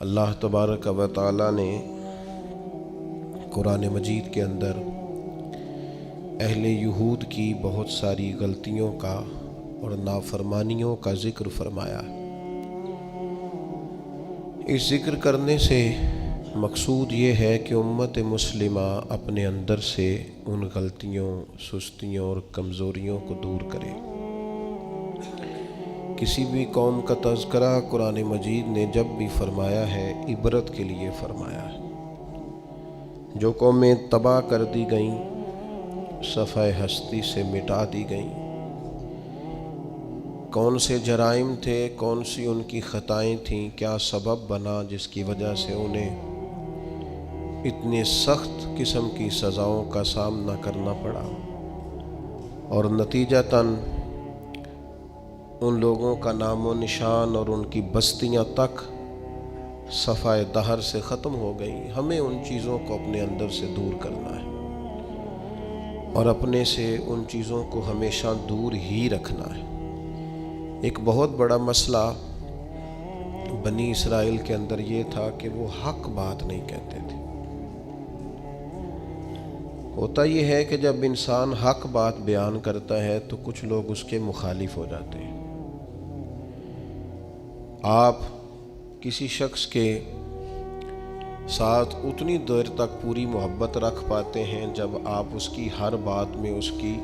اللہ تبارک و تعالی نے قرآن مجید کے اندر اہل یہود کی بہت ساری غلطیوں کا اور نافرمانیوں کا ذکر فرمایا۔ اس ذکر کرنے سے مقصود یہ ہے کہ امت مسلمہ اپنے اندر سے ان غلطیوں، سستیوں اور کمزوریوں کو دور کرے۔ کسی بھی قوم کا تذکرہ قرآن مجید نے جب بھی فرمایا ہے عبرت کے لیے فرمایا ہے۔ جو قومیں تباہ کر دی گئیں، صفحہ ہستی سے مٹا دی گئیں، کون سے جرائم تھے، کون سی ان کی خطائیں تھیں، کیا سبب بنا جس کی وجہ سے انہیں اتنے سخت قسم کی سزاؤں کا سامنا کرنا پڑا، اور نتیجتاً ان لوگوں کا نام و نشان اور ان کی بستیاں تک صفحہ دہر سے ختم ہو گئیں۔ ہمیں ان چیزوں کو اپنے اندر سے دور کرنا ہے اور اپنے سے ان چیزوں کو ہمیشہ دور ہی رکھنا ہے۔ ایک بہت بڑا مسئلہ بنی اسرائیل کے اندر یہ تھا کہ وہ حق بات نہیں کہتے تھے۔ ہوتا یہ ہے کہ جب انسان حق بات بیان کرتا ہے تو کچھ لوگ اس کے مخالف ہو جاتے ہیں۔ آپ کسی شخص کے ساتھ اتنی دیر تک پوری محبت رکھ پاتے ہیں جب آپ اس کی ہر بات میں اس کی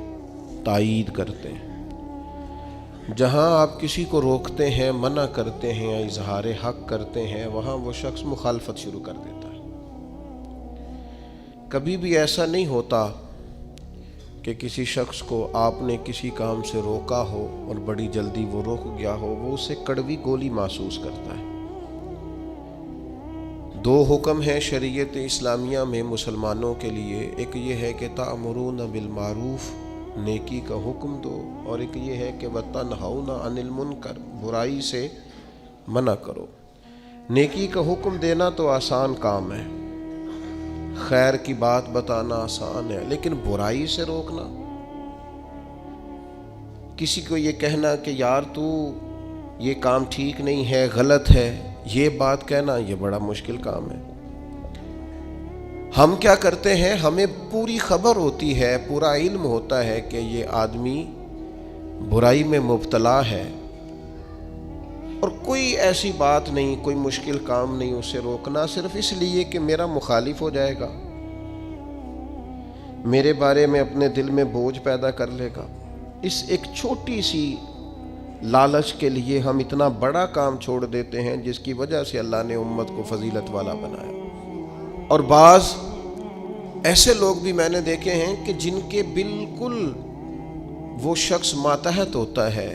تائید کرتے ہیں۔ جہاں آپ کسی کو روکتے ہیں، منع کرتے ہیں یا اظہار حق کرتے ہیں، وہاں وہ شخص مخالفت شروع کر دیتا ہے۔ کبھی بھی ایسا نہیں ہوتا کہ کسی شخص کو آپ نے کسی کام سے روکا ہو اور بڑی جلدی وہ رک گیا ہو، وہ اسے کڑوی گولی محسوس کرتا ہے۔ دو حکم ہیں شریعت اسلامیہ میں مسلمانوں کے لیے، ایک یہ ہے کہ تأمرون بالمعروف، نیکی کا حکم دو، اور ایک یہ ہے کہ وتنہون عن المنکر، برائی سے منع کرو۔ نیکی کا حکم دینا تو آسان کام ہے، خیر کی بات بتانا آسان ہے، لیکن برائی سے روکنا، کسی کو یہ کہنا کہ یار تو یہ کام ٹھیک نہیں ہے، غلط ہے، یہ بات کہنا، یہ بڑا مشکل کام ہے۔ ہم کیا کرتے ہیں، ہمیں پوری خبر ہوتی ہے، پورا علم ہوتا ہے کہ یہ آدمی برائی میں مبتلا ہے، اور کوئی ایسی بات نہیں، کوئی مشکل کام نہیں اسے روکنا، صرف اس لیے کہ میرا مخالف ہو جائے گا، میرے بارے میں اپنے دل میں بوجھ پیدا کر لے گا۔ اس ایک چھوٹی سی لالچ کے لیے ہم اتنا بڑا کام چھوڑ دیتے ہیں جس کی وجہ سے اللہ نے امت کو فضیلت والا بنایا۔ اور بعض ایسے لوگ بھی میں نے دیکھے ہیں کہ جن کے بالکل وہ شخص ماتحت ہوتا ہے،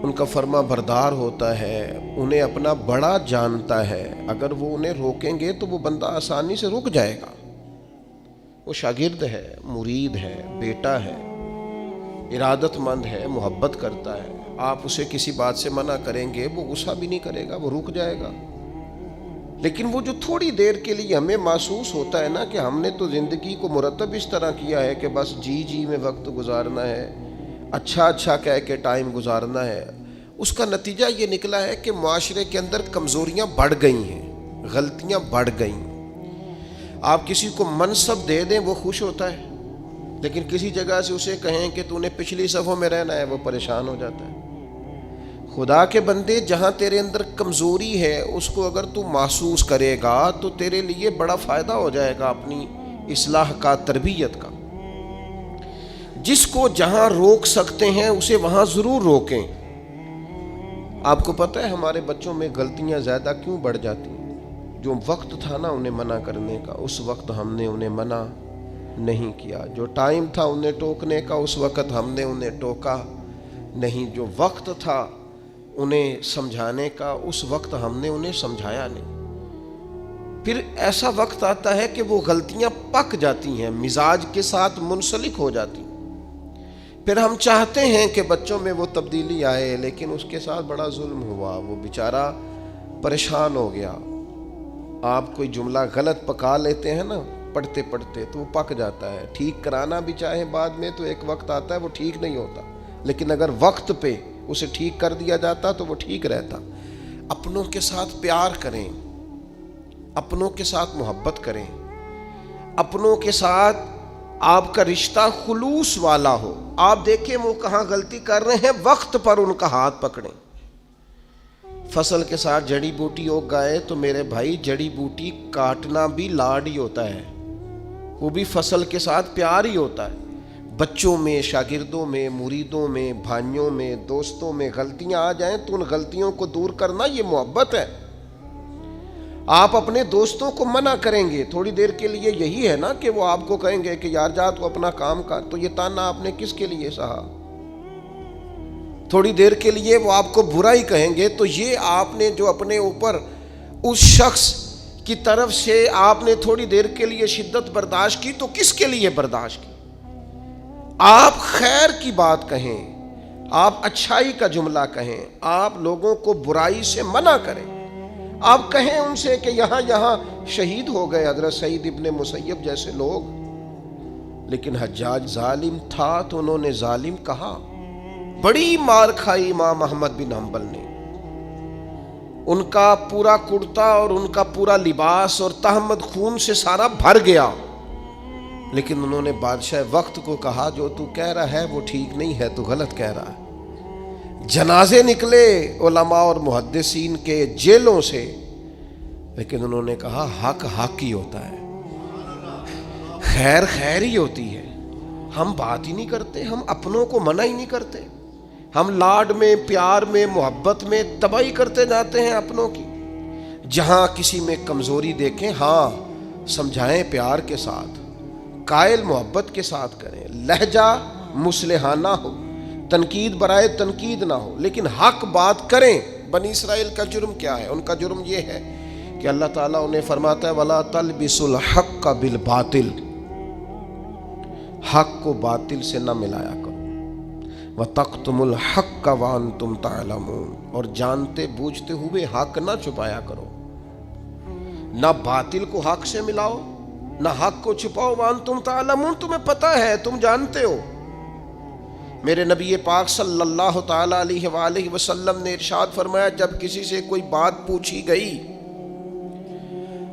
ان کا فرما بردار ہوتا ہے، انہیں اپنا بڑا جانتا ہے، اگر وہ انہیں روکیں گے تو وہ بندہ آسانی سے رک جائے گا۔ وہ شاگرد ہے، مرید ہے، بیٹا ہے، ارادت مند ہے، محبت کرتا ہے، آپ اسے کسی بات سے منع کریں گے وہ غصہ بھی نہیں کرے گا، وہ رک جائے گا۔ لیکن وہ جو تھوڑی دیر کے لیے ہمیں محسوس ہوتا ہے نا کہ ہم نے تو زندگی کو مرتب اس طرح کیا ہے کہ بس جی میں وقت گزارنا ہے، اچھا کہہ کے ٹائم گزارنا ہے، اس کا نتیجہ یہ نکلا ہے کہ معاشرے کے اندر کمزوریاں بڑھ گئی ہیں، غلطیاں بڑھ گئیں۔ آپ کسی کو منصب دے دیں وہ خوش ہوتا ہے، لیکن کسی جگہ سے اسے کہیں کہ تو نے پچھلی صفوں میں رہنا ہے، وہ پریشان ہو جاتا ہے۔ خدا کے بندے، جہاں تیرے اندر کمزوری ہے اس کو اگر تو محسوس کرے گا تو تیرے لیے بڑا فائدہ ہو جائے گا اپنی اصلاح کا، تربیت کا۔ جس کو جہاں روک سکتے ہیں اسے وہاں ضرور روکیں۔ آپ کو پتہ ہے ہمارے بچوں میں غلطیاں زیادہ کیوں بڑھ جاتی ہیں؟ جو وقت تھا نا انہیں منع کرنے کا، اس وقت ہم نے انہیں منع نہیں کیا۔ جو ٹائم تھا انہیں ٹوکنے کا، اس وقت ہم نے انہیں ٹوکا نہیں۔ جو وقت تھا انہیں سمجھانے کا، اس وقت ہم نے انہیں سمجھایا نہیں۔ پھر ایسا وقت آتا ہے کہ وہ غلطیاں پک جاتی ہیں، مزاج کے ساتھ منسلک ہو جاتی ہیں۔ پھر ہم چاہتے ہیں کہ بچوں میں وہ تبدیلی آئے، لیکن اس کے ساتھ بڑا ظلم ہوا، وہ بیچارہ پریشان ہو گیا۔ آپ کوئی جملہ غلط پکا لیتے ہیں نا پڑھتے پڑھتے تو وہ پک جاتا ہے، ٹھیک کرانا بھی چاہیں بعد میں تو ایک وقت آتا ہے وہ ٹھیک نہیں ہوتا، لیکن اگر وقت پہ اسے ٹھیک کر دیا جاتا تو وہ ٹھیک رہتا۔ اپنوں کے ساتھ پیار کریں، اپنوں کے ساتھ محبت کریں، اپنوں کے ساتھ آپ کا رشتہ خلوص والا ہو۔ آپ دیکھیں وہ کہاں غلطی کر رہے ہیں، وقت پر ان کا ہاتھ پکڑیں۔ فصل کے ساتھ جڑی بوٹی اگ گئے تو میرے بھائی جڑی بوٹی کاٹنا بھی لاڈ ہی ہوتا ہے، وہ بھی فصل کے ساتھ پیار ہی ہوتا ہے۔ بچوں میں، شاگردوں میں، مریدوں میں، بھائیوں میں، دوستوں میں غلطیاں آ جائیں تو ان غلطیوں کو دور کرنا یہ محبت ہے۔ آپ اپنے دوستوں کو منع کریں گے تھوڑی دیر کے لیے، یہی ہے نا کہ وہ آپ کو کہیں گے کہ یار جا تو اپنا کام کر، تو یہ تانا آپ نے کس کے لیے سہا؟ تھوڑی دیر کے لیے وہ آپ کو برائی کہیں گے تو یہ آپ نے جو اپنے اوپر اس شخص کی طرف سے آپ نے تھوڑی دیر کے لیے شدت برداشت کی، تو کس کے لیے برداشت کی؟ آپ خیر کی بات کہیں، آپ اچھائی کا جملہ کہیں، آپ لوگوں کو برائی سے منع کریں۔ آپ کہیں ان سے کہ یہاں شہید ہو گئے حضرت سعید ابن مسیب جیسے لوگ، لیکن حجاج ظالم تھا تو انہوں نے ظالم کہا۔ بڑی مار کھائی امام احمد بن حنبل نے، ان کا پورا کرتا اور ان کا پورا لباس اور تہمت خون سے سارا بھر گیا، لیکن انہوں نے بادشاہ وقت کو کہا جو تو کہہ رہا ہے وہ ٹھیک نہیں ہے، تو غلط کہہ رہا ہے۔ جنازے نکلے علماء اور محدثین کے جیلوں سے، لیکن انہوں نے کہا حق حق ہی ہوتا ہے، خیر خیر ہی ہوتی ہے۔ ہم بات ہی نہیں کرتے، ہم اپنوں کو منع ہی نہیں کرتے، ہم لاڈ میں، پیار میں، محبت میں تباہی کرتے جاتے ہیں اپنوں کی۔ جہاں کسی میں کمزوری دیکھیں، ہاں سمجھائیں پیار کے ساتھ، قائل محبت کے ساتھ کریں، لہجہ مصلحانہ ہو، تنقید برائے تنقید نہ ہو، لیکن حق بات کریں۔ بنی اسرائیل کا جرم کیا ہے؟ ان کا جرم یہ ہے کہ اللہ تعالیٰ انہیں فرماتا ہے وَلَا تَلْبِسُوا الْحَقَّ بِالْبَاطِلِ، حق کو باطل سے نہ ملایا کرو، وَتَقْتُمُوا الْحَقَّ وَأَنْتُمْ تَعْلَمُونَ، اور جانتے بوجھتے ہوئے حق نہ چھپایا کرو۔ نہ باطل کو حق سے ملاؤ، نہ حق کو چھپاؤ، وَأَنْتُمْ تَعْلَمُونَ، تمہیں پتہ ہے، تم جانتے ہو۔ میرے نبی پاک صلی اللہ تعالیٰ علیہ وآلہ وسلم نے ارشاد فرمایا جب کسی سے کوئی بات پوچھی گئی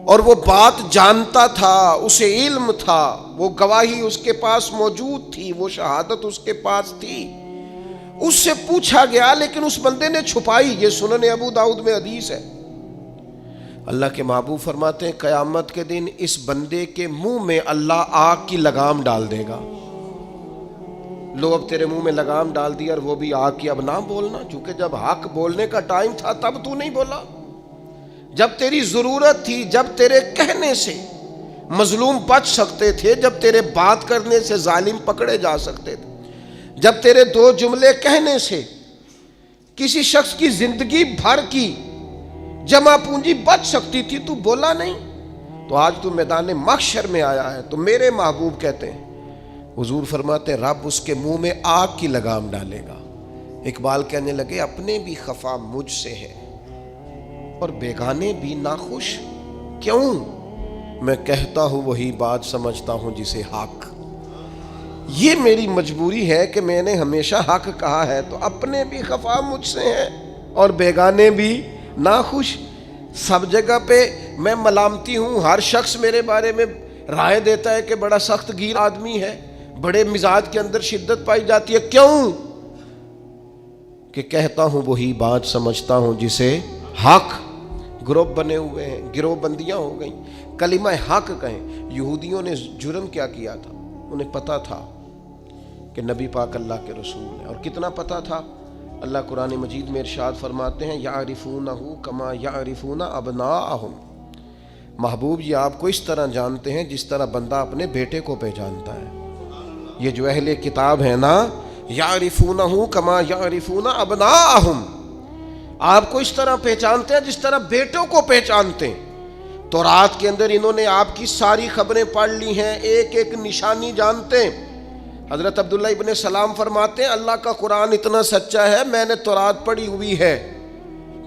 اور وہ بات جانتا تھا، اسے علم تھا، وہ گواہی اس کے پاس موجود تھی، وہ شہادت اس کے پاس تھی، اس سے پوچھا گیا لیکن اس بندے نے چھپائی۔ یہ سنن ابو داؤد میں حدیث ہے۔ اللہ کے محبوب فرماتے ہیں قیامت کے دن اس بندے کے منہ میں اللہ آگ کی لگام ڈال دے گا۔ لو اب تیرے منہ میں لگام ڈال دی اور وہ بھی آگ کی، اب نہ بولنا، چونکہ جب حق بولنے کا ٹائم تھا تب تو نہیں بولا، جب تیری ضرورت تھی، جب تیرے کہنے سے مظلوم بچ سکتے تھے، جب تیرے بات کرنے سے ظالم پکڑے جا سکتے تھے، جب تیرے دو جملے کہنے سے کسی شخص کی زندگی بھر کی جمع پونجی بچ سکتی تھی، تو بولا نہیں، تو آج تو میدان محشر میں آیا ہے۔ تو میرے محبوب کہتے ہیں، حضور فرماتے ہیں رب اس کے منہ میں آگ کی لگام ڈالے گا۔ اقبال کہنے لگے اپنے بھی خفا مجھ سے ہے اور بیگانے بھی ناخوش، کیوں؟ میں کہتا ہوں وہی بات سمجھتا ہوں جسے حق۔ یہ میری مجبوری ہے کہ میں نے ہمیشہ حق کہا ہے، تو اپنے بھی خفا مجھ سے ہیں اور بیگانے بھی ناخوش۔ سب جگہ پہ میں ملامتی ہوں، ہر شخص میرے بارے میں رائے دیتا ہے کہ بڑا سخت گیر آدمی ہے، بڑے مزاج کے اندر شدت پائی جاتی ہے، کیوں؟ کہ کہتا ہوں وہی بات سمجھتا ہوں جسے حق۔ گروپ بنے ہوئے ہیں، گروہ بندیاں ہو گئیں، کلمہ حق کہیں۔ یہودیوں نے جرم کیا کیا تھا؟ انہیں پتا تھا کہ نبی پاک اللہ کے رسول ہیں، اور کتنا پتا تھا؟ اللہ قرآن مجید میں ارشاد فرماتے ہیں یعرفونہ کما یعرفون ابناءہم، محبوب یہ آپ کو اس طرح جانتے ہیں جس طرح بندہ اپنے بیٹے کو پہچانتا ہے۔ یہ جو اہل کتاب ہے نا، یعرفونہ کما یعرفون ابناءہم، آپ کو اس طرح پہچانتے ہیں جس طرح بیٹوں کو پہچانتے ہیں۔ تو رات کے اندر انہوں نے آپ کی ساری خبریں پڑھ لی ہیں، ایک ایک نشانی جانتے ہیں۔ حضرت عبداللہ ابن سلام فرماتے ہیں اللہ کا قرآن اتنا سچا ہے، میں نے تورات پڑھی ہوئی ہے،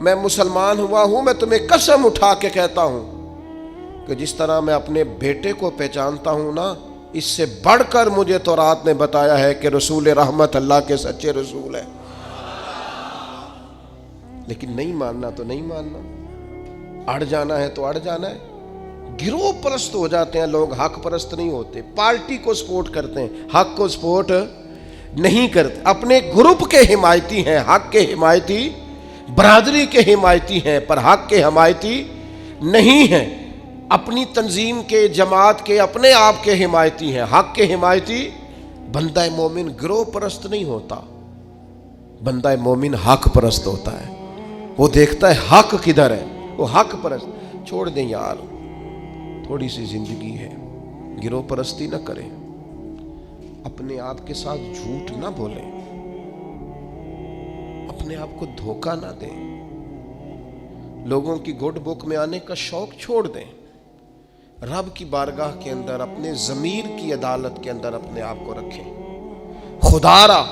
میں مسلمان ہوا ہوں، میں تمہیں قسم اٹھا کے کہتا ہوں کہ جس طرح میں اپنے بیٹے کو پہچانتا ہوں نا، اس سے بڑھ کر مجھے تورات نے بتایا ہے کہ رسول رحمت اللہ کے سچے رسول ہیں۔ لیکن نہیں ماننا تو نہیں ماننا، اڑ جانا ہے تو اڑ جانا ہے۔ گروہ پرست ہو جاتے ہیں لوگ، حق پرست نہیں ہوتے۔ پارٹی کو سپورٹ کرتے ہیں، حق کو سپورٹ نہیں کرتے۔ اپنے گروپ کے حمایتی ہیں، حق کے حمایتی، برادری کے حمایتی ہیں، پر حق کے حمایتی نہیں ہیں۔ اپنی تنظیم کے، جماعت کے، اپنے آپ کے حمایتی ہیں، حق کے حمایتی۔ بندہ مومن گروہ پرست نہیں ہوتا، بندہ مومن حق پرست ہوتا ہے۔ وہ دیکھتا ہے حق کدھر ہے، وہ حق پرست۔ چھوڑ دیں یار، تھوڑی سی زندگی ہے، گروہ پرستی نہ کریں، اپنے آپ کے ساتھ جھوٹ نہ بولیں، اپنے آپ کو دھوکہ نہ دیں، لوگوں کی گڈ بک میں آنے کا شوق چھوڑ دیں، رب کی بارگاہ کے اندر، اپنے ضمیر کی عدالت کے اندر اپنے آپ کو رکھیں۔ خدا را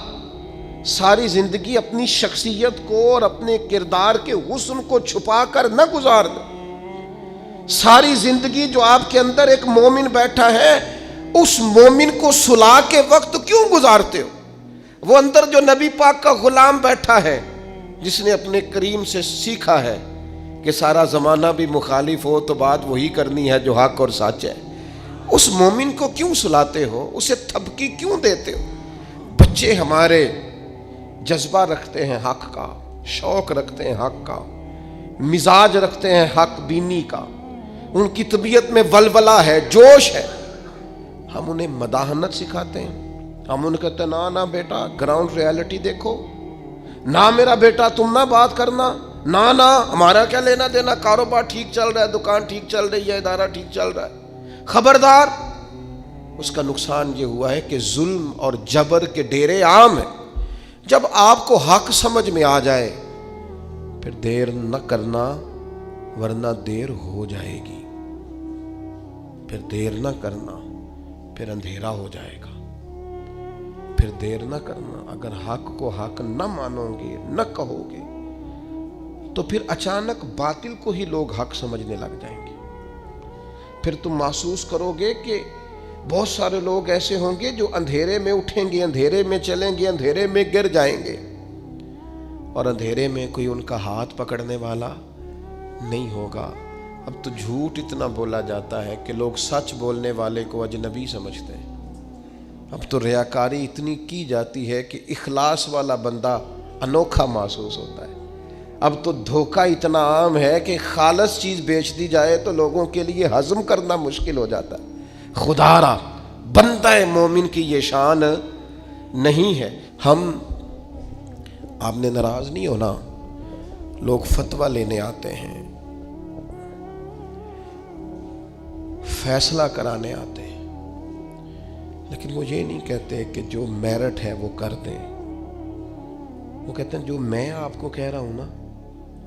ساری زندگی اپنی شخصیت کو اور اپنے کردار کے حسن کو چھپا کر نہ گزار دیں۔ ساری زندگی جو آپ کے اندر ایک مومن بیٹھا ہے، اس مومن کو صلح کے وقت کیوں گزارتے ہو؟ وہ اندر جو نبی پاک کا غلام بیٹھا ہے، جس نے اپنے کریم سے سیکھا ہے کہ سارا زمانہ بھی مخالف ہو تو بات وہی کرنی ہے جو حق اور سچ ہے، اس مومن کو کیوں سلاتے ہو؟ اسے تھپکی کیوں دیتے ہو؟ بچے ہمارے جذبہ رکھتے ہیں حق کا، شوق رکھتے ہیں حق کا، مزاج رکھتے ہیں حق بینی کا، ان کی طبیعت میں ولولہ ہے، جوش ہے۔ ہم انہیں مداحنت سکھاتے ہیں، ہم ان کہتے ہیں نا بیٹا گراؤنڈ ریالٹی دیکھو، نہ میرا بیٹا تم نہ بات کرنا، نہ ہمارا کیا لینا دینا، کاروبار ٹھیک چل رہا ہے، دکان ٹھیک چل رہی ہے، ادارہ ٹھیک چل رہا ہے، خبردار۔ اس کا نقصان یہ ہوا ہے کہ ظلم اور جبر کے ڈیرے عام ہیں۔ جب آپ کو حق سمجھ میں آ جائے پھر دیر نہ کرنا، ورنہ دیر ہو جائے گی، پھر دیر نہ کرنا، پھر اندھیرا ہو جائے گا، پھر دیر نہ کرنا۔ اگر حق کو حق نہ مانو گے، نہ کہو گے، تو پھر اچانک باطل کو ہی لوگ حق سمجھنے لگ جائیں گے۔ پھر تم محسوس کرو گے کہ بہت سارے لوگ ایسے ہوں گے جو اندھیرے میں اٹھیں گے، اندھیرے میں چلیں گے، اندھیرے میں گر جائیں گے، اور اندھیرے میں کوئی ان کا ہاتھ پکڑنے والا نہیں ہوگا۔ اب تو جھوٹ اتنا بولا جاتا ہے کہ لوگ سچ بولنے والے کو اجنبی سمجھتے ہیں۔ اب تو ریاکاری اتنی کی جاتی ہے کہ اخلاص والا بندہ انوکھا محسوس ہوتا ہے۔ اب تو دھوکہ اتنا عام ہے کہ خالص چیز بیچ دی جائے تو لوگوں کے لیے ہضم کرنا مشکل ہو جاتا ہے۔ خدا را بندہ مومن کی یہ شان نہیں ہے۔ آپ نے ناراض نہیں ہونا، لوگ فتویٰ لینے آتے ہیں، فیصلہ کرانے آتے ہیں، لیکن وہ یہ نہیں کہتے کہ جو میرٹ ہے وہ کر دیں۔ وہ کہتے ہیں جو میں آپ کو کہہ رہا ہوں نا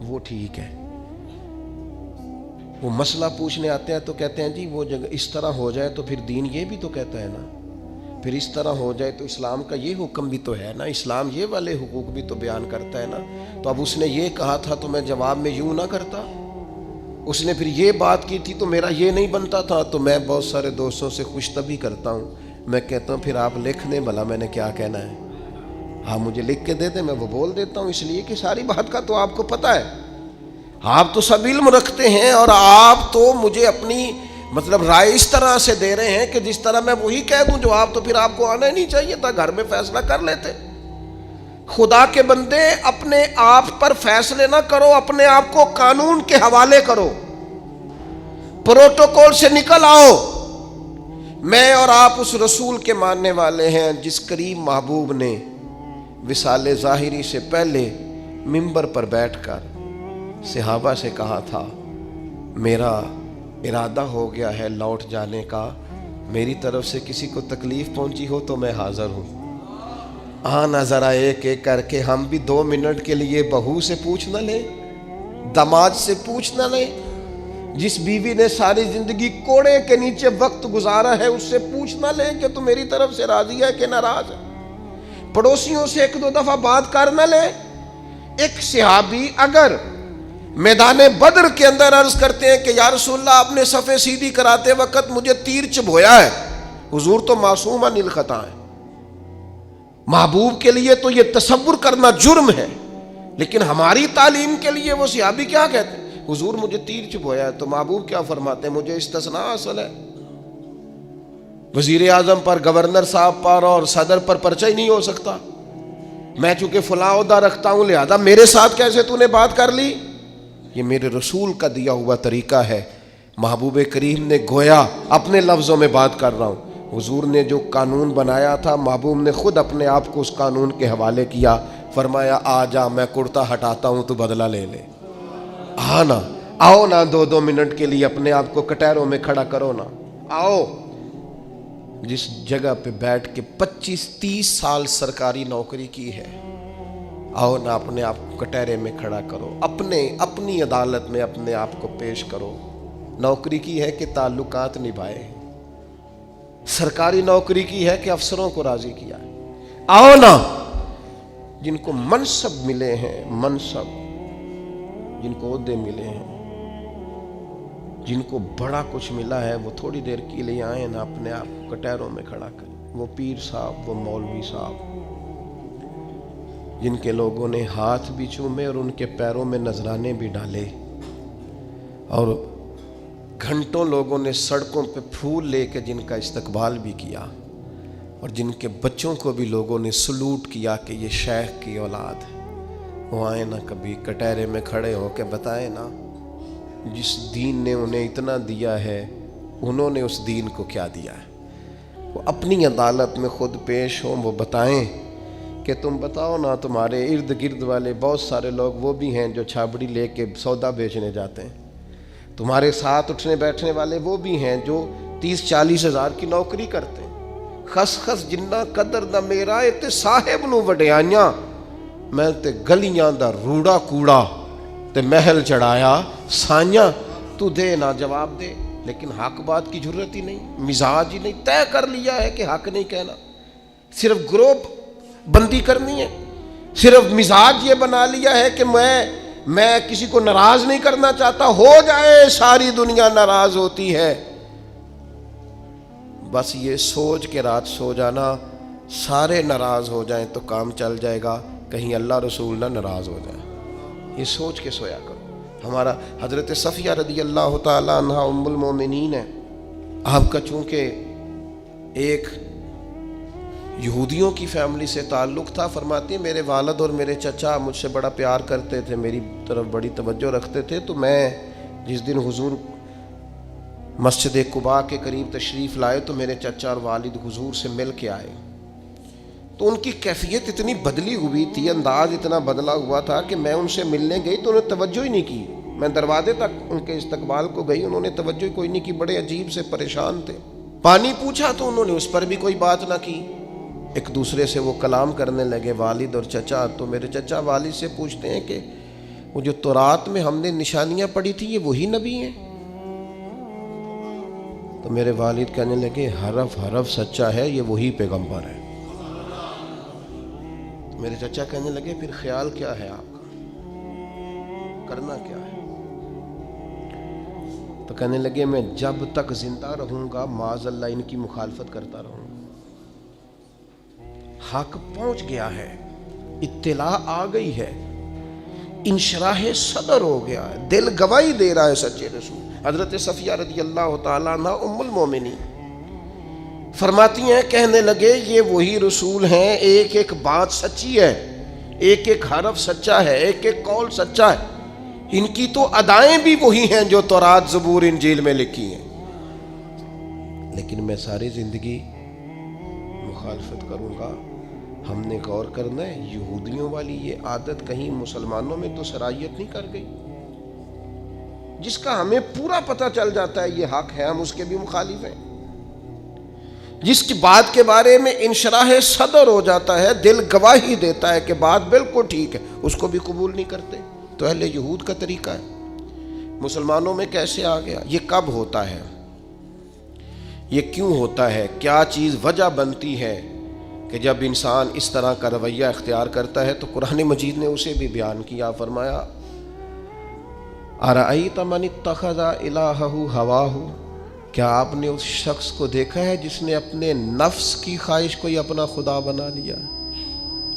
وہ ٹھیک ہے۔ وہ مسئلہ پوچھنے آتے ہیں تو کہتے ہیں جی وہ جگہ اس طرح ہو جائے تو پھر دین یہ بھی تو کہتا ہے نا، پھر اس طرح ہو جائے تو اسلام کا یہ حکم بھی تو ہے نا، اسلام یہ والے حقوق بھی تو بیان کرتا ہے نا۔ تو اب اس نے یہ کہا تھا تو میں جواب میں یوں نہ کرتا، اس نے پھر یہ بات کی تھی تو میرا یہ نہیں بنتا تھا۔ تو میں بہت سارے دوستوں سے خوش طبعی کرتا ہوں، میں کہتا ہوں پھر آپ لکھ دیں بھلا میں نے کیا کہنا ہے، آپ مجھے لکھ کے دے دیں، میں وہ بول دیتا ہوں، اس لیے کہ ساری بات کا تو آپ کو پتہ ہے، آپ تو سب علم رکھتے ہیں، اور آپ تو مجھے اپنی رائے اس طرح سے دے رہے ہیں کہ جس طرح میں وہی کہہ دوں جو آپ، تو پھر آپ کو آنا ہی نہیں چاہیے تھا، گھر میں فیصلہ کر لیتے۔ خدا کے بندے اپنے آپ پر فیصلے نہ کرو، اپنے آپ کو قانون کے حوالے کرو، پروٹوکول سے نکل آؤ۔ میں اور آپ اس رسول کے ماننے والے ہیں جس کریم محبوب نے وصال ظاہری سے پہلے منبر پر بیٹھ کر صحابہ سے کہا تھا میرا ارادہ ہو گیا ہے لوٹ جانے کا، میری طرف سے کسی کو تکلیف پہنچی ہو تو میں حاضر ہوں۔ آنا ذرا ایک ایک کر کے ہم بھی 2 منٹ کے لیے بہو سے پوچھ نہ لیں، داماد سے پوچھ نہ لیں، جس بیوی نے ساری زندگی کوڑے کے نیچے وقت گزارا ہے اس سے پوچھ نہ لیں کہ تو میری طرف سے راضی ہے کہ ناراض ہے۔ پڑوسیوں سے 1-2 دفعہ بات کر نہ لیں۔ ایک صحابی اگر میدان بدر کے اندر عرض کرتے ہیں کہ یا رسول اللہ آپ نے صفیں سیدھی کراتے وقت مجھے تیر چبھویا ہے، حضور تو معصوم عن الخطا ہے، محبوب کے لیے تو یہ تصور کرنا جرم ہے لیکن ہماری تعلیم کے لیے وہ صحابی کیا کہتے ہیں؟ حضور مجھے تیر چبھویا ہے، تو محبوب کیا فرماتے ہیں؟ مجھے استثناء حاصل ہے، وزیر اعظم پر، گورنر صاحب پر اور صدر پر پرچہ ہی نہیں ہو سکتا، میں چونکہ فلاں عہدہ رکھتا ہوں لہذا میرے ساتھ کیسے تو نے بات کر لی؟ یہ میرے رسول کا دیا ہوا طریقہ ہے۔ محبوب کریم نے گویا اپنے لفظوں میں بات کر رہا ہوں، حضور نے جو قانون بنایا تھا محبوب نے خود اپنے آپ کو اس قانون کے حوالے کیا، فرمایا آ جا میں کرتا ہٹاتا ہوں تو بدلہ لے لے، نا آؤ نا 2 منٹ کے لیے اپنے آپ کو کٹہروں میں کھڑا کرو نا، آؤ جس جگہ پہ بیٹھ کے 25-30 سال سرکاری نوکری کی ہے، آؤ نا اپنے آپ کو کٹہرے میں کھڑا کرو، اپنی عدالت میں اپنے آپ کو پیش کرو۔ نوکری کی ہے کہ تعلقات نبھائے، سرکاری نوکری کی ہے کہ افسروں کو راضی کیا ہے۔ آؤ نا جن کو منصب ملے ہیں، منصب جن کو عہدے ملے ہیں، جن کو بڑا کچھ ملا ہے، وہ تھوڑی دیر کے لیے آئیں نا اپنے آپ کو کٹہروں میں کھڑا کریں۔ وہ پیر صاحب، وہ مولوی صاحب جن کے لوگوں نے ہاتھ بھی چومے اور ان کے پیروں میں نذرانے بھی ڈالے، اور گھنٹوں لوگوں نے سڑکوں پہ پھول لے کے جن کا استقبال بھی کیا، اور جن کے بچوں کو بھی لوگوں نے سلوٹ کیا کہ یہ شیخ کی اولاد ہے، وہ آئے نا کبھی کٹہرے میں کھڑے ہو کے بتائیں نا جس دین نے انہیں اتنا دیا ہے انہوں نے اس دین کو کیا دیا ہے۔ وہ اپنی عدالت میں خود پیش ہوں، وہ بتائیں کہ تم بتاؤ نا تمہارے ارد گرد والے بہت سارے لوگ وہ بھی ہیں جو چھابڑی لے کے سودا بیچنے جاتے ہیں، تمہارے ساتھ اٹھنے بیٹھنے والے وہ بھی ہیں جو 30-40 ہزار کی نوکری کرتے ہیں، خس خس جنہ قدر نہ میرا تے صاحب نو وڈیائیاں، میں تے گلیاں دا روڑا کوڑا تے محل چڑھایا سائیاں، تو دے نہ جواب دے۔ لیکن حق بات کی ضرورت ہی نہیں، مزاج ہی نہیں، طے کر لیا ہے کہ حق نہیں کہنا، صرف گروپ بندی کرنی ہے، صرف مزاج یہ بنا لیا ہے کہ میں کسی کو ناراض نہیں کرنا چاہتا، ہو جائے ساری دنیا ناراض ہوتی ہے، بس یہ سوچ کے رات سو جانا سارے ناراض ہو جائیں تو کام چل جائے گا، کہیں اللہ رسول نہ ناراض ہو جائے، یہ سوچ کے سویا کرو۔ ہمارا حضرت صفیہ رضی اللہ تعالی عنہ ام المومنین ہے، آپ کا چونکہ ایک یہودیوں کی فیملی سے تعلق تھا، فرماتی ہیں میرے والد اور میرے چچا مجھ سے بڑا پیار کرتے تھے، میری طرف بڑی توجہ رکھتے تھے، تو میں جس دن حضور مسجد قباء کے قریب تشریف لائے تو میرے چچا اور والد حضور سے مل کے آئے، تو ان کی کیفیت اتنی بدلی ہوئی تھی، انداز اتنا بدلا ہوا تھا کہ میں ان سے ملنے گئی تو انہوں نے توجہ ہی نہیں کی، میں دروازے تک ان کے استقبال کو گئی، انہوں نے توجہ کوئی نہیں کی، بڑے عجیب سے پریشان تھے۔ پانی پوچھا تو انہوں نے اس پر بھی کوئی بات نہ کی، ایک دوسرے سے وہ کلام کرنے لگے والد اور چچا، تو میرے چچا والد سے پوچھتے ہیں کہ وہ جو تورات میں ہم نے نشانیاں پڑھی تھی یہ وہی نبی ہیں؟ تو میرے والد کہنے لگے حرف حرف سچا ہے، یہ وہی پیغمبر ہے۔ میرے چچا کہنے لگے پھر خیال کیا ہے آپ کا، کرنا کیا ہے؟ تو کہنے لگے میں جب تک زندہ رہوں گا معاذ اللہ ان کی مخالفت کرتا رہوں گا۔ حق پہنچ گیا ہے، اطلاع آ گئی ہے، انشراح صدر ہو گیا ہے، دل گواہی دے رہا ہے سچے رسول۔ حضرت صفیہ رضی اللہ تعالیٰ عنہ ام المومنین فرماتی ہیں کہنے لگے یہ وہی رسول ہیں، ایک ایک بات سچی ہے، ایک ایک حرف سچا ہے، ایک ایک قول سچا ہے، ان کی تو ادائیں بھی وہی ہیں جو تورات زبور انجیل میں لکھی ہیں، لیکن میں ساری زندگی مخالفت کروں گا۔ ہم نے غور کرنا ہے یہودیوں والی یہ عادت کہیں مسلمانوں میں تو سرایت نہیں کر گئی، جس کا ہمیں پورا پتہ چل جاتا ہے یہ حق ہے ہم اس کے بھی مخالف ہیں، جس کی بات کے بارے میں انشراح صدر ہو جاتا ہے، دل گواہی دیتا ہے کہ بات بالکل ٹھیک ہے، اس کو بھی قبول نہیں کرتے۔ تو اہل یہود کا طریقہ ہے، مسلمانوں میں کیسے آ گیا؟ یہ کب ہوتا ہے؟ یہ کیوں ہوتا ہے؟ کیا چیز وجہ بنتی ہے کہ جب انسان اس طرح کا رویہ اختیار کرتا ہے؟ تو قرآن مجید نے اسے بھی بیان کیا، فرمایا اَرَأَيْتَ مَنِ اتَّخَذَ إِلَٰهَهُ هَوَاهُ، کیا آپ نے اس شخص کو دیکھا ہے جس نے اپنے نفس کی خواہش کو ہی اپنا خدا بنا لیا؟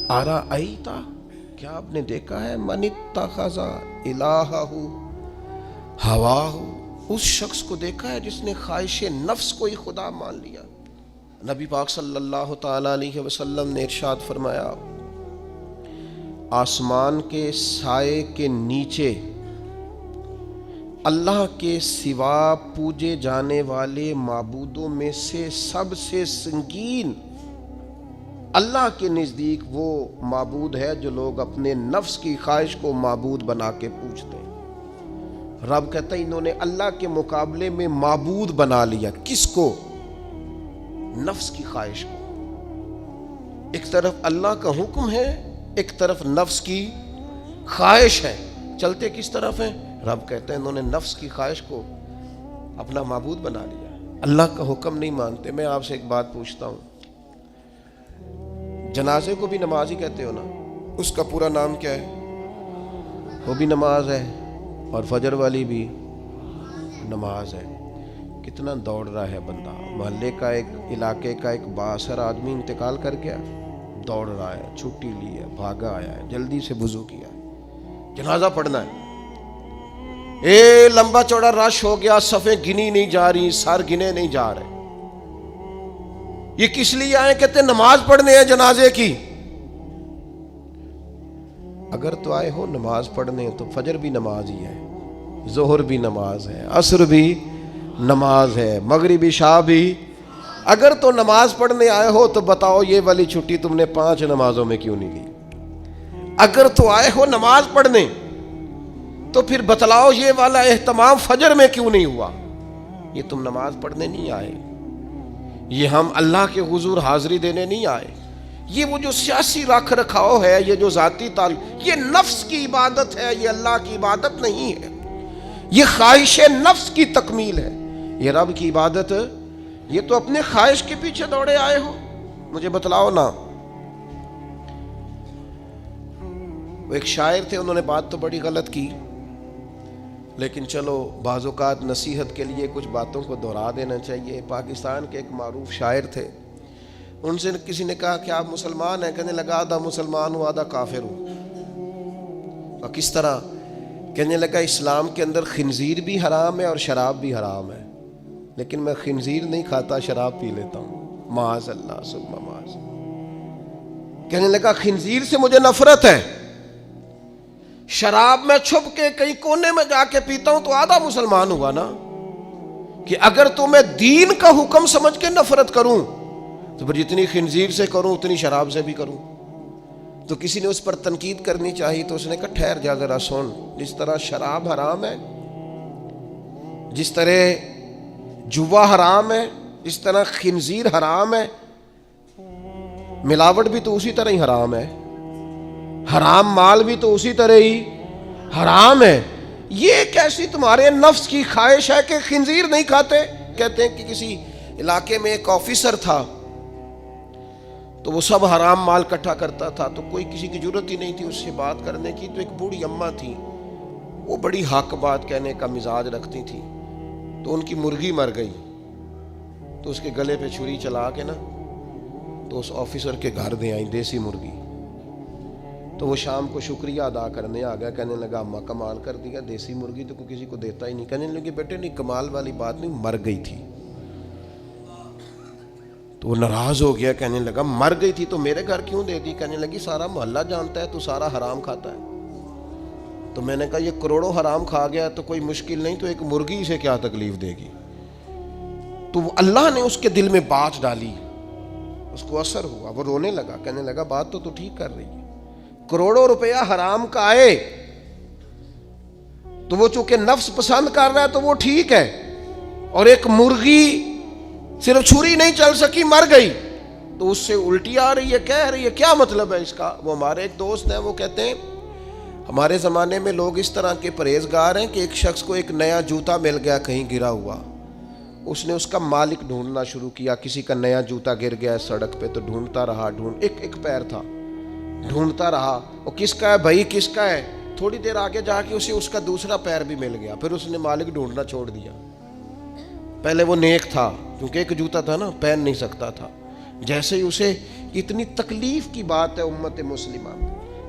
اَرَأَيْتَ، کیا آپ نے دیکھا ہے من اتخذ الہہ ہواہ، اس شخص کو دیکھا ہے جس نے خواہش نفس کو ہی خدا مان لیا۔ نبی پاک صلی اللہ تعالی علیہ وسلم نے ارشاد فرمایا، آسمان کے سائے کے نیچے اللہ کے سوا پوجے جانے والے معبودوں میں سے سب سے سنگین اللہ کے نزدیک وہ معبود ہے جو لوگ اپنے نفس کی خواہش کو معبود بنا کے پوجتے ہیں۔ رب کہتا ہے انہوں نے اللہ کے مقابلے میں معبود بنا لیا۔ کس کو؟ نفس کی خواہش کو۔ ایک طرف اللہ کا حکم ہے، ایک طرف نفس کی خواہش ہے، چلتے کس طرف ہیں؟ رب کہتے ہیں انہوں نے نفس کی خواہش کو اپنا معبود بنا لیا، اللہ کا حکم نہیں مانتے۔ میں آپ سے ایک بات پوچھتا ہوں، جنازے کو بھی نماز ہی کہتے ہو نا؟ اس کا پورا نام کیا ہے؟ وہ بھی نماز ہے، اور فجر والی بھی نماز ہے۔ کتنا دوڑ رہا ہے بندہ، محلے کا ایک علاقے کا ایک بااثر آدمی انتقال کر گیا، دوڑ رہا ہے، چھٹی لی ہے، بھاگا آیا ہے، جلدی سے وضو کیا ہے، جنازہ پڑھنا ہے۔ لمبا چوڑا رش ہو گیا، صفیں گنی نہیں جا رہی، سر گنے نہیں جا رہے۔ یہ کس لیے آئے؟ کہتے ہیں نماز پڑھنے ہیں جنازے کی۔ اگر تو آئے ہو نماز پڑھنے تو فجر بھی نماز ہی ہے، ظہر بھی نماز ہے، عصر بھی نماز ہے، مغرب عشاء بھی۔ اگر تو نماز پڑھنے آئے ہو تو بتاؤ یہ والی چھٹی تم نے 5 نمازوں میں کیوں نہیں لی؟ اگر تو آئے ہو نماز پڑھنے تو پھر بتلاؤ یہ والا اہتمام فجر میں کیوں نہیں ہوا؟ یہ تم نماز پڑھنے نہیں آئے، یہ ہم اللہ کے حضور حاضری دینے نہیں آئے۔ یہ وہ جو سیاسی رکھ رکھاؤ ہے، یہ جو ذاتی تعلق، یہ نفس کی عبادت ہے، یہ اللہ کی عبادت نہیں ہے، یہ خواہش نفس کی تکمیل ہے۔ یہ رب کی عبادت، یہ تو اپنے خواہش کے پیچھے دوڑے آئے ہو۔ مجھے بتلاؤ نا۔ وہ ایک شاعر تھے، انہوں نے بات تو بڑی غلط کی، لیکن چلو بعض اوقات نصیحت کے لیے کچھ باتوں کو دہرا دینا چاہیے۔ پاکستان کے ایک معروف شاعر تھے، ان سے کسی نے کہا کہ آپ مسلمان ہیں؟ کہنے لگا آدھا مسلمان ہوں آدھا کافر ہوں۔ اور کس طرح؟ کہنے لگا اسلام کے اندر خنزیر بھی حرام ہے اور شراب بھی حرام ہے، لیکن میں خنزیر نہیں کھاتا، شراب پی لیتا ہوں، معاذ اللہ ثم معاذ۔ کہنے لگا خنزیر سے مجھے نفرت ہے، شراب میں چھپ کے کہیں کونے میں جا کے پیتا ہوں، تو آدھا مسلمان ہوا نا۔ کہ اگر تو میں دین کا حکم سمجھ کے نفرت کروں تو پھر جتنی خنزیر سے کروں اتنی شراب سے بھی کروں۔ تو کسی نے اس پر تنقید کرنی چاہی تو اس نے کہا ٹھہر جا ذرا سن، جس طرح شراب حرام ہے، جس طرح جوا حرام ہے، جس طرح خنزیر حرام ہے، ملاوٹ بھی تو اسی طرح ہی حرام ہے، حرام مال بھی تو اسی طرح ہی حرام ہے۔ یہ کیسی تمہارے نفس کی خواہش ہے کہ خنزیر نہیں کھاتے؟ کہتے ہیں کہ کسی علاقے میں ایک آفیسر تھا، تو وہ سب حرام مال اکٹھا کرتا تھا، تو کوئی کسی کی ضرورت ہی نہیں تھی اس سے بات کرنے کی۔ تو ایک بوڑھی اماں تھی، وہ بڑی حق بات کہنے کا مزاج رکھتی تھی، تو ان کی مرغی مر گئی، تو اس کے گلے پہ چھری چلا کے نا تو اس آفیسر کے گھر دے آئیں دیسی مرغی۔ تو وہ شام کو شکریہ ادا کرنے آ گیا، کہنے لگا اماں کمال کر دیا، دیسی مرغی تو کوئی کسی کو دیتا ہی نہیں۔ کہنے لگی بیٹے نہیں، کمال والی بات نہیں، مر گئی تھی۔ تو وہ ناراض ہو گیا، کہنے لگا مر گئی تھی تو میرے گھر کیوں دے دی؟ کہنے لگی سارا محلہ جانتا ہے تو سارا حرام کھاتا ہے۔ تو میں نے کہا یہ کروڑوں حرام کھا گیا تو کوئی مشکل نہیں، تو ایک مرغی سے کیا تکلیف دے گی؟ تو وہ اللہ نے اس کے دل میں بات ڈالی، اس کو اثر ہوا، وہ رونے لگا، کہنے لگا بات تو ٹھیک کر رہی ہے، کروڑوں روپیہ حرام کا آئے تو وہ چونکہ نفس پسند کر رہا ہے تو وہ ٹھیک ہے، اور ایک مرغی صرف چھری نہیں چل سکی، مر گئی، تو اس سے الٹی آ رہی ہے، کہہ رہی ہے کیا مطلب ہے اس کا؟ وہ ہمارے ایک دوست ہیں، وہ کہتے ہیں ہمارے زمانے میں لوگ اس طرح کے پرہیزگار ہیں کہ ایک شخص کو ایک نیا جوتا مل گیا کہیں گرا ہوا، اس نے اس کا مالک ڈھونڈنا شروع کیا، کسی کا نیا جوتا گر گیا سڑک پہ تو ڈھونڈتا رہا، ایک پیر تھا، ڈھونڈتا رہا، وہ کس کا ہے بھائی کس کا ہے؟ تھوڑی دیر آگے جا کے اسے اس کا دوسرا پیر بھی مل گیا، پھر اس نے مالک ڈھونڈنا چھوڑ دیا۔ پہلے وہ نیک تھا کیونکہ ایک جوتا تھا نا، پہن نہیں سکتا تھا، جیسے ہی اسے اتنی تکلیف کی بات ہے امت مسلمہ،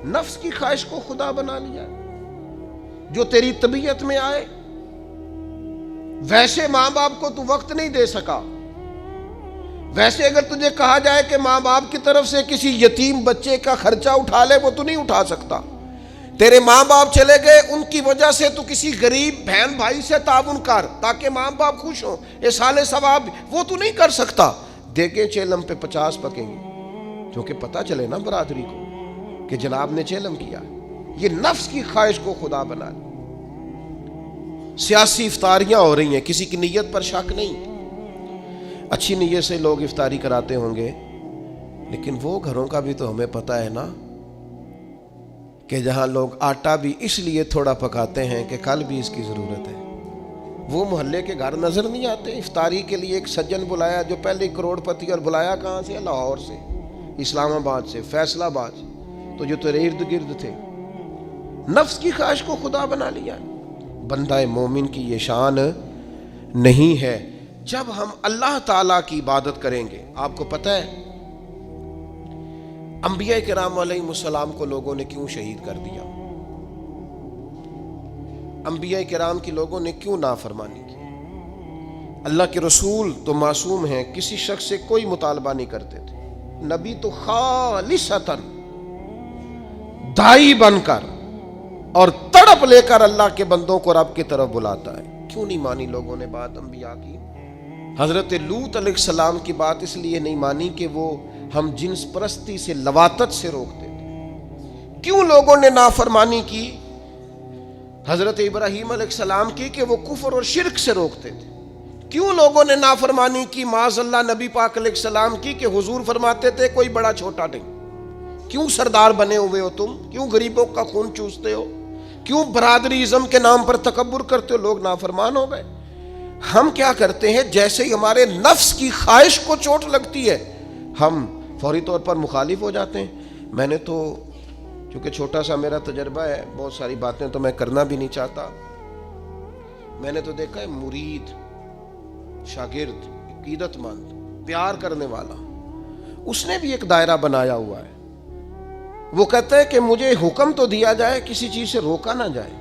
نفس کی خواہش کو خدا بنا لیا، جو تیری طبیعت میں آئے۔ ویسے ماں باپ کو تو وقت نہیں دے سکا، ویسے اگر تجھے کہا جائے کہ ماں باپ کی طرف سے کسی یتیم بچے کا خرچہ اٹھا لے، وہ تو نہیں اٹھا سکتا۔ تیرے ماں باپ چلے گئے، ان کی وجہ سے تو کسی غریب بہن بھائی سے تعاون کر تاکہ ماں باپ خوش ہوں، احسان ثواب، وہ تو نہیں کر سکتا۔ دیکھیں چیلم پہ 50 پکیں گے، کیونکہ پتہ چلے نا برادری کو کہ جناب نے چیلم کیا۔ یہ نفس کی خواہش کو خدا بنا لی۔ سیاسی افطاریاں ہو رہی ہیں، کسی کی نیت پر شک نہیں، اچھی نیت سے لوگ افطاری کراتے ہوں گے، لیکن وہ گھروں کا بھی تو ہمیں پتہ ہے نا کہ جہاں لوگ آٹا بھی اس لیے تھوڑا پکاتے ہیں کہ کل بھی اس کی ضرورت ہے۔ وہ محلے کے گھر نظر نہیں آتے؟ افطاری کے لیے ایک سجن بلایا جو پہلے کروڑ پتی، اور بلایا کہاں سے؟ لاہور سے، اسلام آباد سے، فیصل آباد سے، تو جو تیرے ارد گرد تھے۔ نفس کی خواہش کو خدا بنا لیا۔ بندہ مومن کی یہ شان نہیں ہے۔ جب ہم اللہ تعالیٰ کی عبادت کریں گے، آپ کو پتہ ہے انبیاء کرام علیہ السلام کو لوگوں نے کیوں شہید کر دیا؟ انبیاء کرام کی لوگوں نے کیوں نافرمانی کی؟ اللہ کے رسول تو معصوم ہیں، کسی شخص سے کوئی مطالبہ نہیں کرتے تھے۔ نبی تو خالصتاً داعی بن کر اور تڑپ لے کر اللہ کے بندوں کو رب کی طرف بلاتا ہے۔ کیوں نہیں مانی لوگوں نے بات انبیاء کی؟ حضرت لوط علیہ السلام کی بات اس لیے نہیں مانی کہ وہ ہم جنس پرستی سے، لواطت سے روکتے تھے۔ کیوں لوگوں نے نافرمانی کی حضرت ابراہیم علیہ السلام کی کہ وہ کفر اور شرک سے روکتے تھے؟ کیوں لوگوں نے نافرمانی کی معاذ اللہ نبی پاک علیہ السلام کی کہ حضور فرماتے تھے کوئی بڑا چھوٹا نہیں؟ کیوں سردار بنے ہوئے ہو تم؟ کیوں غریبوں کا خون چوستے ہو؟ کیوں برادری ازم کے نام پر تکبر کرتے ہو؟ لوگ نافرمان ہو گئے۔ ہم کیا کرتے ہیں؟ جیسے ہی ہمارے نفس کی خواہش کو چوٹ لگتی ہے، ہم فوری طور پر مخالف ہو جاتے ہیں۔ میں نے تو، چونکہ چھوٹا سا میرا تجربہ ہے، بہت ساری باتیں تو میں کرنا بھی نہیں چاہتا، میں نے تو دیکھا ہے مرید، شاگرد، عقیدت مند، پیار کرنے والا، اس نے بھی ایک دائرہ بنایا ہوا ہے۔ وہ کہتا ہے کہ مجھے حکم تو دیا جائے، کسی چیز سے روکا نہ جائے۔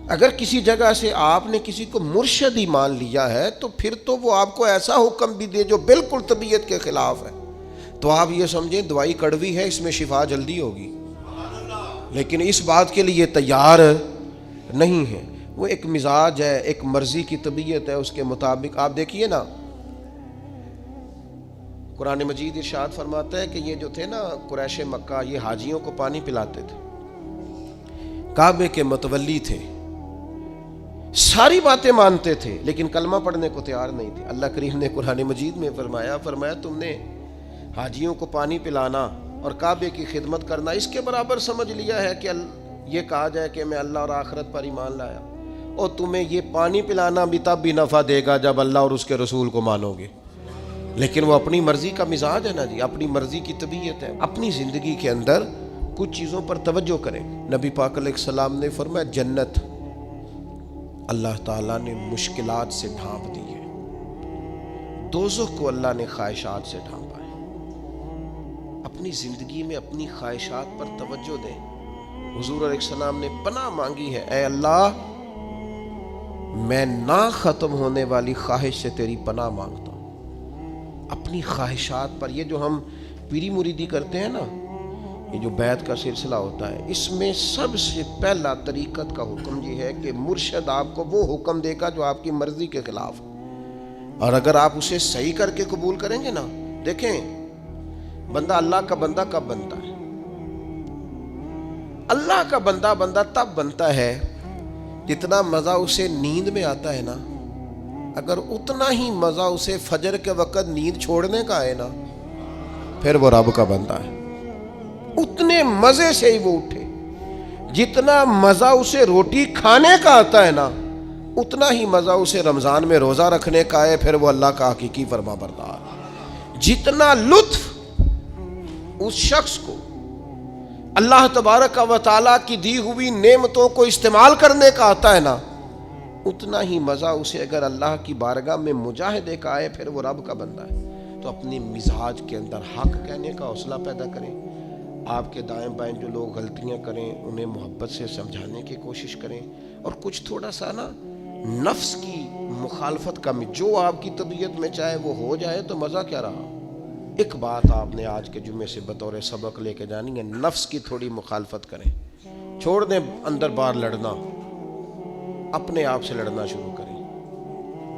اگر کسی جگہ سے آپ نے کسی کو مرشد ہی مان لیا ہے تو پھر تو وہ آپ کو ایسا حکم بھی دے جو بالکل طبیعت کے خلاف ہے تو آپ یہ سمجھیں دوائی کڑوی ہے، اس میں شفا جلدی ہوگی، لیکن اس بات کے لیے تیار نہیں ہے۔ وہ ایک مزاج ہے، ایک مرضی کی طبیعت ہے، اس کے مطابق آپ دیکھیے نا، قرآن مجید ارشاد فرماتا ہے کہ یہ جو تھے نا قریش مکہ، یہ حاجیوں کو پانی پلاتے تھے، کعبے کے متولی تھے، ساری باتیں مانتے تھے، لیکن کلمہ پڑھنے کو تیار نہیں تھے۔ اللہ کریم نے قرآن مجید میں فرمایا تم نے حاجیوں کو پانی پلانا اور کعبے کی خدمت کرنا اس کے برابر سمجھ لیا ہے کہ یہ کہا جائے کہ میں اللہ اور آخرت پر ایمان لایا، اور تمہیں یہ پانی پلانا بھی تب بھی نفع دے گا جب اللہ اور اس کے رسول کو مانو گے۔ لیکن وہ اپنی مرضی کا مزاج ہے نا جی، اپنی مرضی کی طبیعت ہے۔ اپنی زندگی کے اندر کچھ چیزوں پر توجہ کریں۔ نبی پاک علیہ السلام نے فرمایا جنت اللہ تعالیٰ نے مشکلات سے ڈھانپ دی ہے، دوزخ کو اللہ نے خواہشات سے ڈھانپا ہے۔ اپنی زندگی میں اپنی خواہشات پر توجہ دیں۔ حضور علیہ السلام نے پناہ مانگی ہے، اے اللہ میں نہ ختم ہونے والی خواہش سے تیری پناہ مانگتا ہوں۔ اپنی خواہشات پر، یہ جو ہم پیری مریدی کرتے ہیں نا، یہ جو بیعت کا سلسلہ ہوتا ہے، اس میں سب سے پہلا طریقت کا حکم یہ ہے کہ مرشد آپ کو وہ حکم دے گا جو آپ کی مرضی کے خلاف ہے، اور اگر آپ اسے صحیح کر کے قبول کریں گے نا، دیکھیں بندہ اللہ کا بندہ کب بنتا ہے؟ اللہ کا بندہ تب بنتا ہے جتنا مزہ اسے نیند میں آتا ہے نا، اگر اتنا ہی مزہ اسے فجر کے وقت نیند چھوڑنے کا آئے نا، پھر وہ رب کا بندہ ہے۔ اتنے مزے سے ہی وہ اٹھے، جتنا مزہ اسے روٹی کھانے کا آتا ہے نا، اتنا ہی مزہ اسے رمضان میں روزہ رکھنے کا ہے، پھر وہ اللہ کا حقیقی فرما بردار۔ جتنا لطف اس شخص کو اللہ تبارک و تعالیٰ کی دی ہوئی نعمتوں کو استعمال کرنے کا آتا ہے نا، اتنا ہی مزہ اسے اگر اللہ کی بارگاہ میں مجاہدے کا آئے، پھر وہ رب کا بندہ ہے۔ تو اپنے مزاج کے اندر حق کہنے کا حوصلہ پیدا کریں، آپ کے دائیں بائیں جو لوگ غلطیاں کریں انہیں محبت سے سمجھانے کی کوشش کریں، اور کچھ تھوڑا سا نا نفس کی مخالفت کا، جو آپ کی طبیعت میں چاہے وہ ہو جائے تو مزہ کیا رہا۔ ایک بات آپ نے آج کے جمعے سے بطور سبق لے کے جانی ہے، نفس کی تھوڑی مخالفت کریں، چھوڑ دیں اندر باہر لڑنا، اپنے آپ سے لڑنا شروع کریں،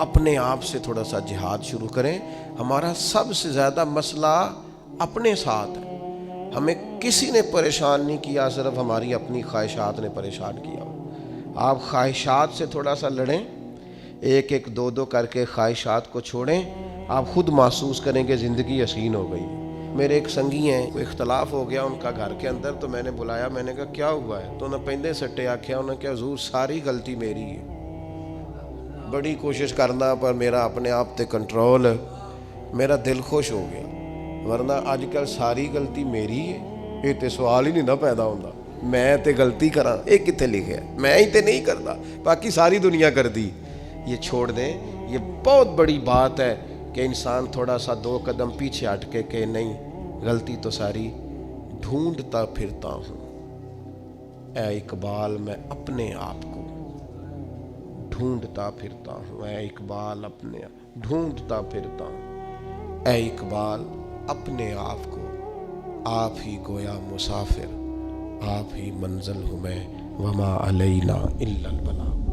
اپنے آپ سے تھوڑا سا جہاد شروع کریں۔ ہمارا سب سے زیادہ مسئلہ اپنے ساتھ ہے، ہمیں کسی نے پریشان نہیں کیا، صرف ہماری اپنی خواہشات نے پریشان کیا۔ آپ خواہشات سے تھوڑا سا لڑیں، ایک ایک دو دو کر کے خواہشات کو چھوڑیں، آپ خود محسوس کریں کہ زندگی حسین ہو گئی۔ میرے ایک سنگی ہیں، کوئی اختلاف ہو گیا ان کا گھر کے اندر، تو میں نے بلایا، میں نے کہا کیا ہوا ہے؟ تو انہیں پہلے سٹے آکھیا، انہوں نے کہا حضور ساری غلطی میری ہے، بڑی کوشش کرنا پر میرا اپنے آپ تے کنٹرول، میرا دل خوش ہو گیا، ورنہ آج کل ساری غلطی میری ہے، یہ تے سوال ہی نہیں نہ پیدا ہوتا، میں تے غلطی کراں، یہ کتے لکھے ہے، میں ہی تے نہیں کرتا، باقی ساری دنیا کر دی۔ یہ چھوڑ دیں، یہ بہت بڑی بات ہے کہ انسان تھوڑا سا دو قدم پیچھے ہٹ کے کہ نہیں، غلطی تو ساری ڈھونڈتا پھرتا ہوں۔ اے اقبال میں اپنے آپ کو ڈھونڈتا پھرتا ہوں، اے اقبال اپنے ڈھونڈتا پھرتا ہوں، اے اقبال اپنے آپ کو، آپ ہی گویا مسافر، آپ ہی منزل ہوں میں، وما علینا الا البلاغ۔